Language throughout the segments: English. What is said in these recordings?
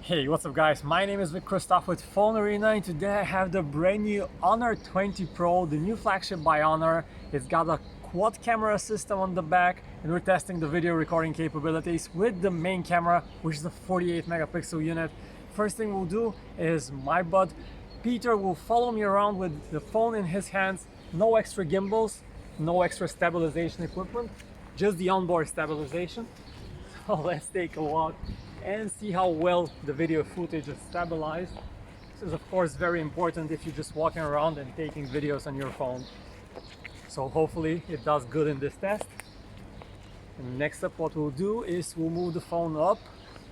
Hey, what's up guys? My name is Christoph with PhoneArena, and today I have the brand new Honor 20 Pro, the new flagship by Honor. It's got a quad camera system on the back, and we're testing the video recording capabilities with the main camera, which is a 48 megapixel unit. First thing we'll do is my bud Peter will follow me around with the phone in his hands. No extra gimbals, no extra stabilization equipment, just the onboard stabilization. So let's take a walk and see how well the video footage is stabilized. This is of course very important if you're just walking around and taking videos on your phone. So hopefully it does good in this test. And next up, what we'll do is we'll move the phone up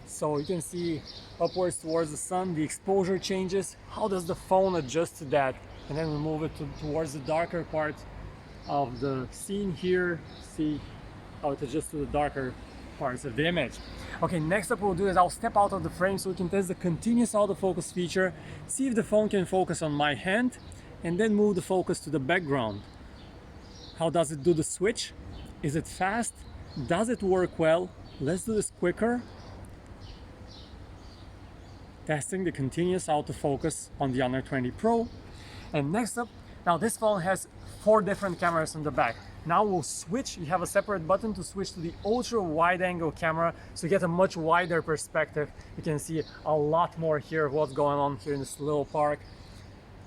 so you can see upwards towards the sun, the exposure changes. How does the phone adjust to that? And then we move it towards the darker part of the scene here. See how it adjusts to the darker parts of the image. Okay, next up what we'll do is I'll step out of the frame so we can test the continuous autofocus feature, see if the phone can focus on my hand, and then move the focus to the background. How does it do the switch? Is it fast? Does it work well? Let's do this quicker. Testing the continuous autofocus on the Honor 20 Pro. And next up, now this phone has 4 different cameras on the back. Now we'll switch, you have a separate button to switch to the ultra wide angle camera, so you get a much wider perspective. You can see a lot more here of what's going on here in this little park.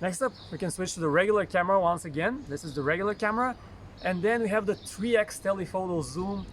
Next up, we can switch to the regular camera once again. This is the regular camera. And then we have the 3x telephoto zoom,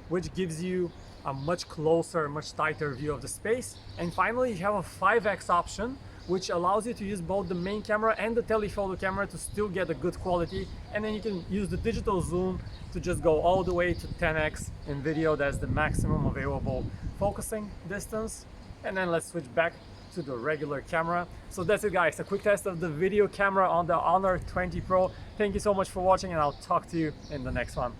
which gives you a much closer, much tighter view of the space. And finally, you have a 5x option, which allows you to use both the main camera and the telephoto camera to still get a good quality. And then you can use the digital zoom to just go all the way to 10x in video. That's the maximum available focusing distance. And then let's switch back to the regular camera. So that's it guys, a quick test of the video camera on the Honor 20 Pro. Thank you so much for watching, and I'll talk to you in the next one.